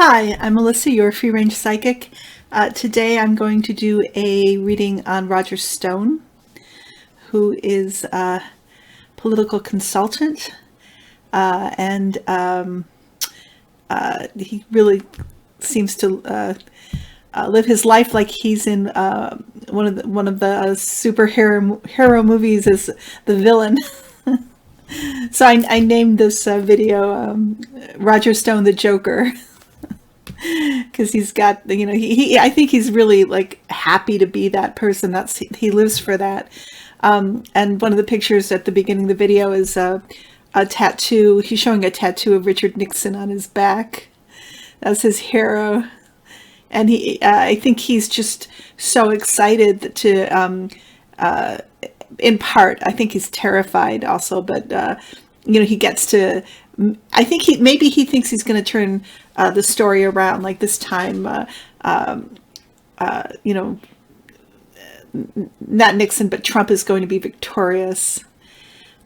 Hi, I'm Melissa, your free range psychic. Today I'm going to do a reading on Roger Stone, who is a political consultant, and he really seems to live his life like he's in one of the superhero movies as the villain. So I named this video Roger Stone the Joker. Because he's got, I think he's really like happy to be that person. He lives for that. And one of the pictures at the beginning of the video is a tattoo. He's showing a tattoo of Richard Nixon on his back. That's his hero. And I think he's just so excited to, in part, I think he's terrified also, but, he gets to, I think maybe he thinks he's going to turn the story around, like this time, not Nixon, but Trump is going to be victorious,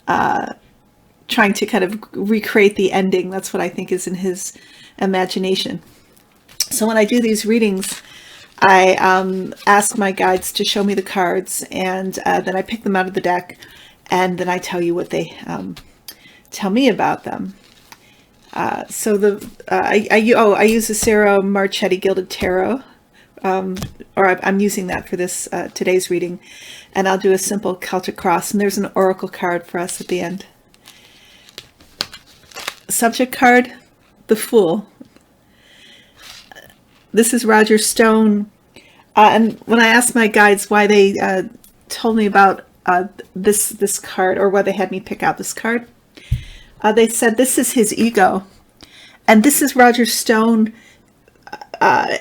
trying to kind of recreate the ending. That's what I think is in his imagination. So when I do these readings, I ask my guides to show me the cards, and then I pick them out of the deck, and then I tell you what they tell me about them. I use the Ciro Marchetti Gilded Tarot, or I'm using that for this today's reading, and I'll do a simple Celtic cross, and there's an oracle card for us at the end. Subject card, the Fool. This is Roger Stone, and when I asked my guides why they told me about this card, or why they had me pick out this card, they said this is his ego, and this is Roger Stone.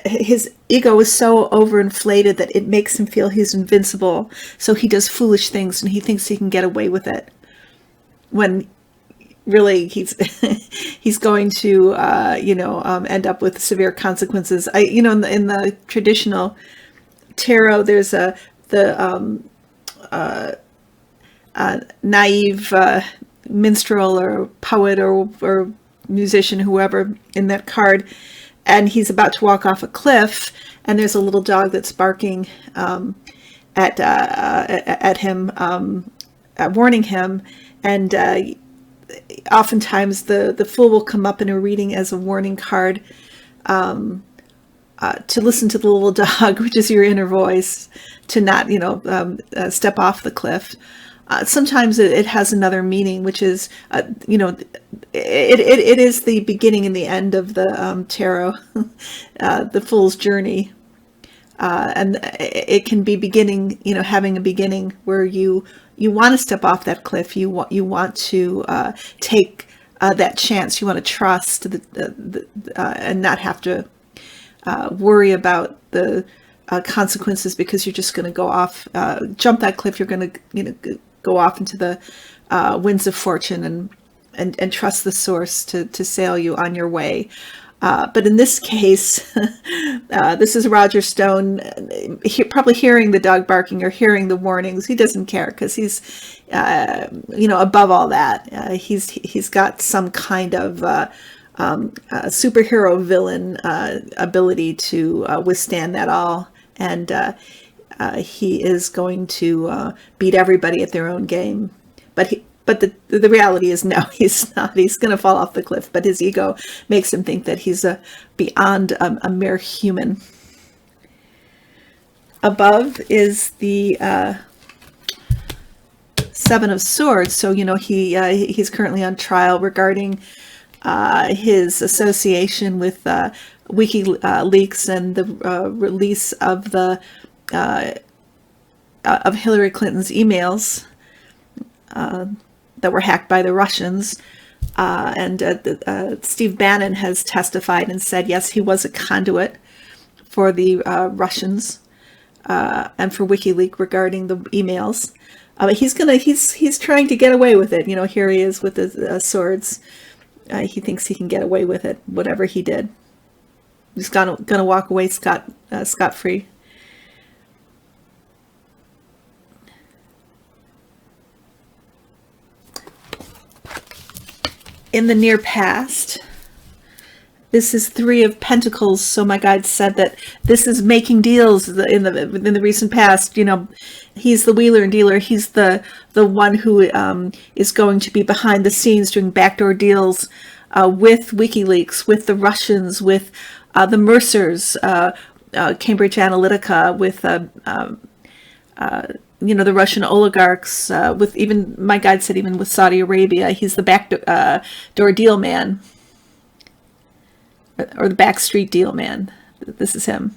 His ego is so overinflated that it makes him feel he's invincible, so he does foolish things and he thinks he can get away with it, when really he's going to end up with severe consequences. In the traditional tarot, there's the naive minstrel or poet or musician, whoever, in that card, and he's about to walk off a cliff, and there's a little dog that's barking at him, warning him, and oftentimes the Fool will come up in a reading as a warning card, to listen to the little dog, which is your inner voice, to not step off the cliff. Sometimes it has another meaning, which is, it is the beginning and the end of the tarot, the Fool's journey. And it can be beginning, having a beginning where you want to step off that cliff. You want to take that chance. You want to trust and not have to worry about the consequences, because you're just going to go off, jump that cliff. You're going to go off into the winds of fortune and trust the source to sail you on your way. But in this case, this is Roger Stone, probably hearing the dog barking or hearing the warnings. He doesn't care, because he's, above all that. He's got some kind of superhero villain ability to withstand that all, and he is going to beat everybody at their own game. But the reality is, no, he's not. He's going to fall off the cliff, but his ego makes him think that he's beyond a mere human. Above is the Seven of Swords. So, he's currently on trial regarding his association with WikiLeaks and the release of of Hillary Clinton's emails that were hacked by the Russians. And Steve Bannon has testified and said, yes, he was a conduit for the Russians and for WikiLeaks regarding the emails. He's trying to get away with it. Here he is with his swords. He thinks he can get away with it, whatever he did. He's gonna walk away scot-free. In the near past, This is Three of Pentacles. So my guide said that this is making deals in the recent past. You know, he's the wheeler and dealer. He's the one who is going to be behind the scenes doing backdoor deals with WikiLeaks, with the Russians, with the Mercers, Cambridge Analytica, with you know, the Russian oligarchs, with even, my guide said, even with Saudi Arabia. He's the backdoor deal man, or the backstreet deal man. This is him.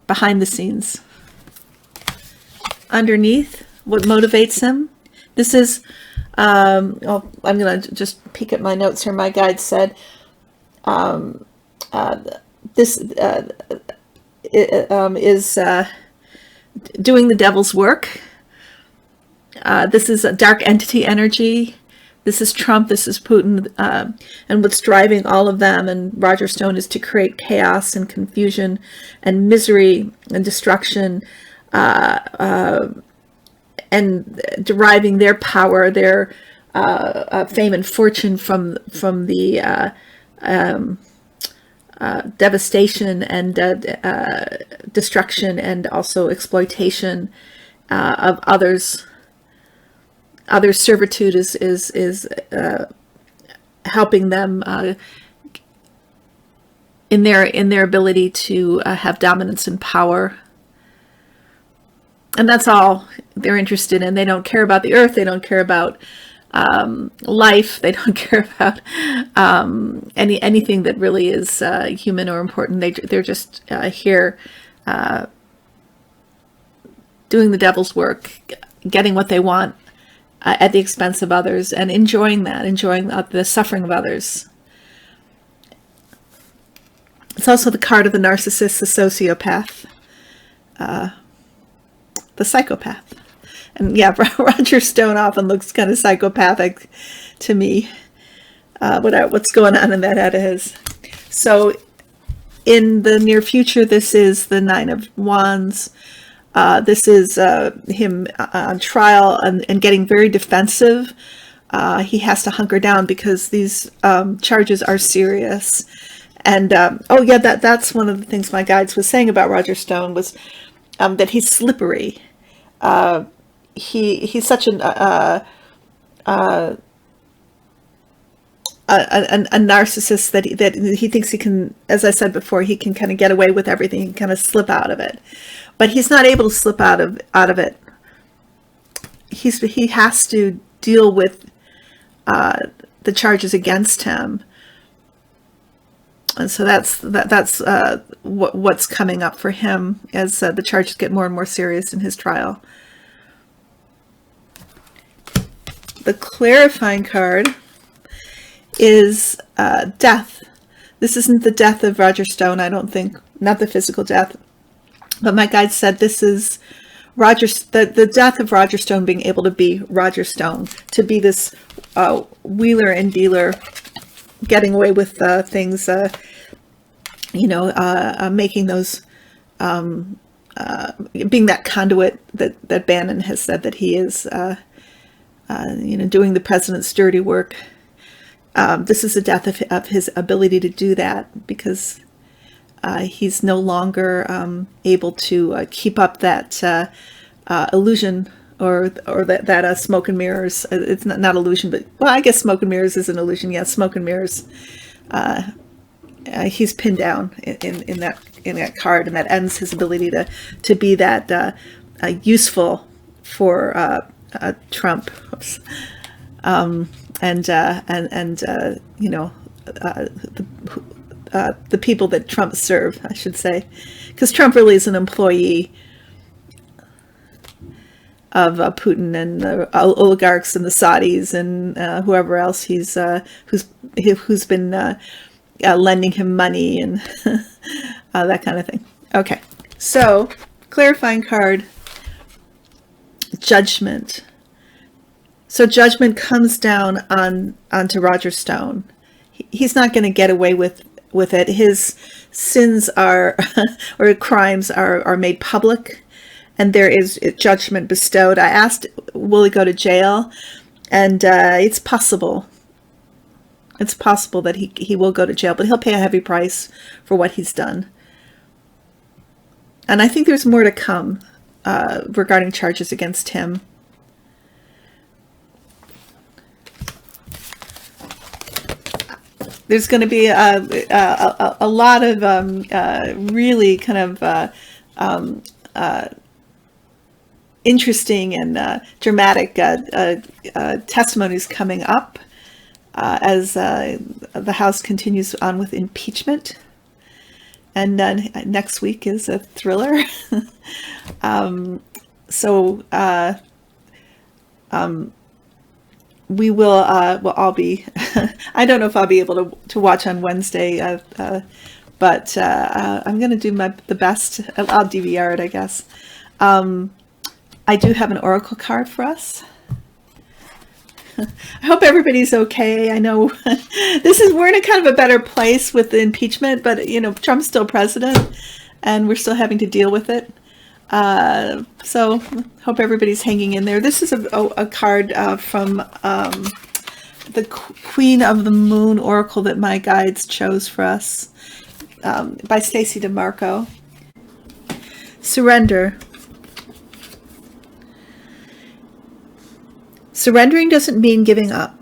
Behind the scenes. Underneath, what motivates him? This is, oh, I'm going to just peek at my notes here. My guide said, this is doing the devil's work. This is a dark entity energy. This is Trump, this is Putin, and what's driving all of them and Roger Stone is to create chaos and confusion and misery and destruction, and deriving their power, their fame and fortune from the devastation and destruction and also exploitation of others. Other servitude is helping them in their ability to have dominance and power, and that's all they're interested in. They don't care about the earth. They don't care about life. They don't care about anything that really is human or important. They're just here doing the devil's work, getting what they want at the expense of others, and enjoying the suffering of others. It's also the card of the narcissist, the sociopath, the psychopath. And yeah, Roger Stone often looks kind of psychopathic to me. What's going on in that head of his. So in the near future, this is the Nine of Wands. This is him on trial and getting very defensive. He has to hunker down because these charges are serious. And oh yeah, that's one of the things my guides was saying about Roger Stone was that he's slippery. He's such a narcissist that he thinks he can, as I said before, he can kind of get away with everything. He can kind of slip out of it. But he's not able to slip out of it. He has to deal with the charges against him, and so that's what's coming up for him as the charges get more and more serious in his trial. The clarifying card is death. This isn't the death of Roger Stone, I don't think, not the physical death. But my guide said this is the death of Roger Stone being able to be Roger Stone, to be this wheeler and dealer, getting away with things, making those, being that conduit that Bannon has said that he is, doing the president's dirty work. This is the death of his ability to do that, because he's no longer able to keep up that illusion or that smoke and mirrors. It's not illusion, but, well, I guess smoke and mirrors is an illusion. Yeah, smoke and mirrors. He's pinned down in that card, and that ends his ability to be that useful for Trump. The people that Trump served, I should say, because Trump really is an employee of Putin and the oligarchs and the Saudis and whoever else who's been lending him money and that kind of thing. Okay, so clarifying card, Judgment. So Judgment comes down onto Roger Stone. He's not going to get away with it. His sins are or crimes are made public, and there is judgment bestowed. I asked, will he go to jail? And it's possible. It's possible that he will go to jail, but he'll pay a heavy price for what he's done. And I think there's more to come regarding charges against him. There's going to be a lot of really kind of interesting and dramatic testimonies coming up as the House continues on with impeachment. And next week is a thriller. We will we'll all be I don't know if I'll be able to watch on Wednesday, but I'm going to do the best. I'll DVR it, I guess. I do have an oracle card for us. I hope everybody's okay. I know we're in a kind of a better place with the impeachment, but Trump's still president and we're still having to deal with it. So hope everybody's hanging in there. This is a card from the Queen of the Moon Oracle that my guides chose for us, by Stacey DeMarco. Surrender. Surrendering doesn't mean giving up.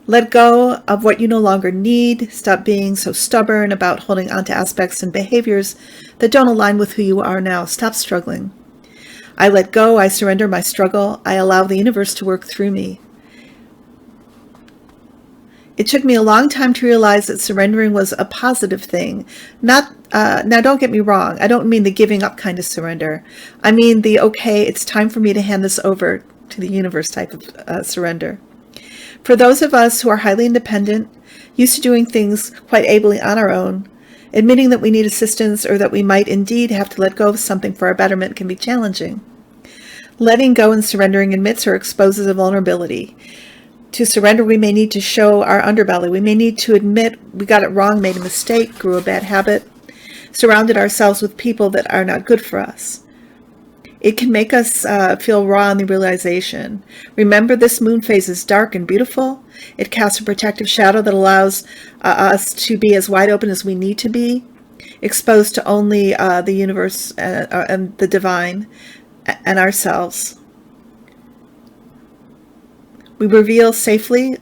Let go of what you no longer need. Stop being so stubborn about holding on to aspects and behaviors that don't align with who you are now. Stop struggling. I let go. I surrender my struggle. I allow the universe to work through me. It took me a long time to realize that surrendering was a positive thing. Now don't get me wrong. I don't mean the giving up kind of surrender. I mean the, okay, it's time for me to hand this over to the universe type of surrender. For those of us who are highly independent, used to doing things quite ably on our own, admitting that we need assistance or that we might indeed have to let go of something for our betterment can be challenging. Letting go and surrendering admits or exposes a vulnerability. To surrender, we may need to show our underbelly. We may need to admit we got it wrong, made a mistake, grew a bad habit, surrounded ourselves with people that are not good for us. It can make us feel raw in the realization. Remember, this moon phase is dark and beautiful. It casts a protective shadow that allows us to be as wide open as we need to be, exposed to only the universe and the divine and ourselves. We reveal safely,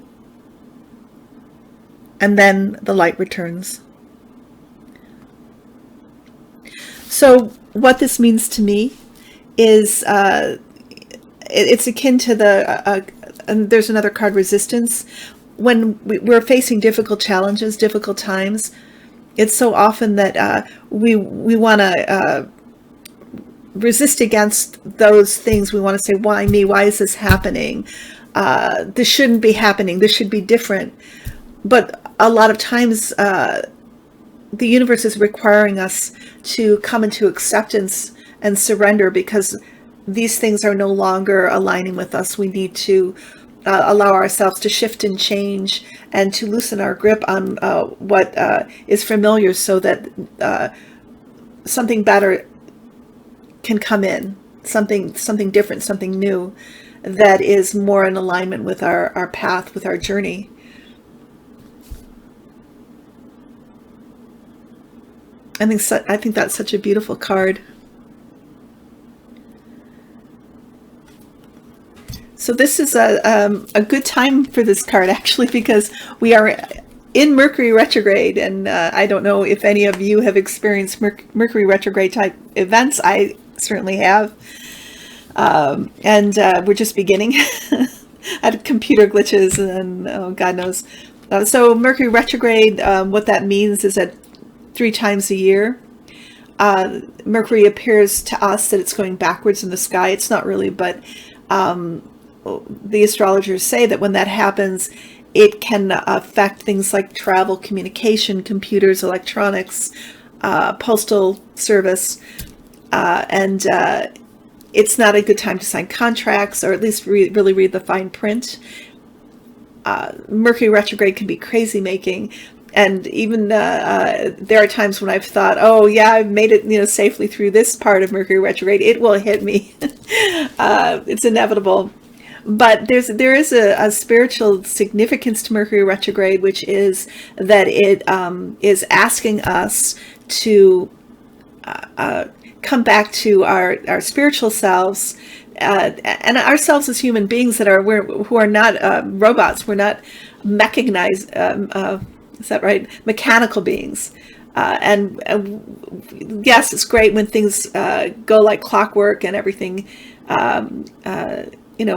and then the light returns. So what this means to me is it's akin to the and there's another card, resistance. When we're facing difficult challenges, difficult times, it's so often that we want to resist against those things. We want to say, why me? Why is this happening? This shouldn't be happening. This should be different. But a lot of times the universe is requiring us to come into acceptance and surrender, because these things are no longer aligning with us. We need to allow ourselves to shift and change and to loosen our grip on what is familiar, so that something better can come in, something different, something new that is more in alignment with our path, with our journey. I think that's such a beautiful card. So this is a good time for this card, actually, because we are in Mercury retrograde, and I don't know if any of you have experienced Mercury retrograde type events. I certainly have, and we're just beginning. I had computer glitches, and oh, God knows. So Mercury retrograde, what that means is that 3 times a year, Mercury appears to us that it's going backwards in the sky. It's not really, but the astrologers say that when that happens, it can affect things like travel, communication, computers, electronics, postal service, and it's not a good time to sign contracts, or at least really read the fine print. Mercury retrograde can be crazy making, and even there are times when I've thought, oh yeah, I've made it safely through this part of Mercury retrograde. It will hit me. It's inevitable. But there is a spiritual significance to Mercury retrograde, which is that it is asking us to come back to our spiritual selves, and ourselves as human beings who are not robots. We're not mechanized. Is that right? Mechanical beings. And yes, it's great when things go like clockwork and everything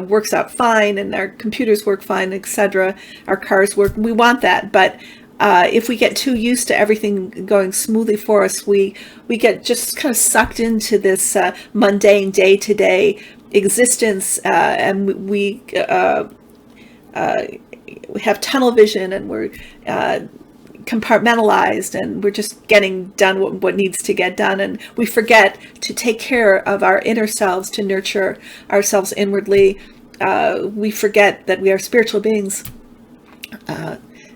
works out fine, and our computers work fine, etc. Our cars work. We want that, but if we get too used to everything going smoothly for us, we get just kind of sucked into this mundane day-to-day existence, and we have tunnel vision, and we're compartmentalized, and we're just getting done what needs to get done, and we forget to take care of our inner selves, to nurture ourselves inwardly. We forget that we are spiritual beings,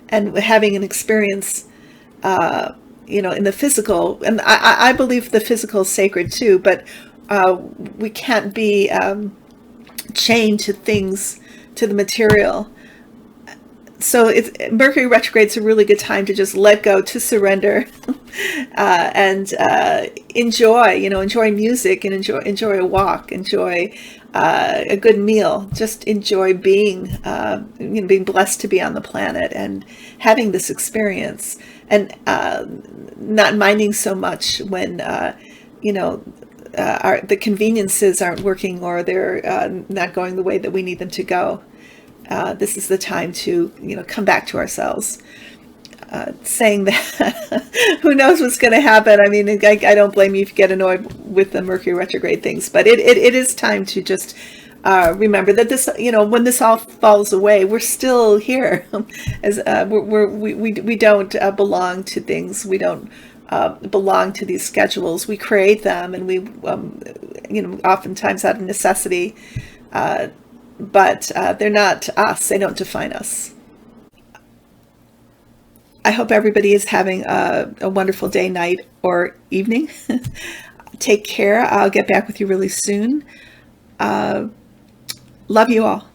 and having an experience in the physical, and I believe the physical is sacred too, but we can't be chained to things, to the material. So Mercury retrograde is a really good time to just let go, to surrender, and enjoy music, and enjoy a walk, enjoy a good meal, just enjoy being blessed to be on the planet and having this experience, and not minding so much when the conveniences aren't working, or they're not going the way that we need them to go. This is the time to come back to ourselves. Saying that, who knows what's going to happen? I mean, I don't blame you if you get annoyed with the Mercury retrograde things, but it is time to just remember that this, when this all falls away, we're still here. As we don't belong to things. We don't belong to these schedules. We create them, and we oftentimes out of necessity. But they're not us. They don't define us. I hope everybody is having a wonderful day, night, or evening. Take care. I'll get back with you really soon. Love you all.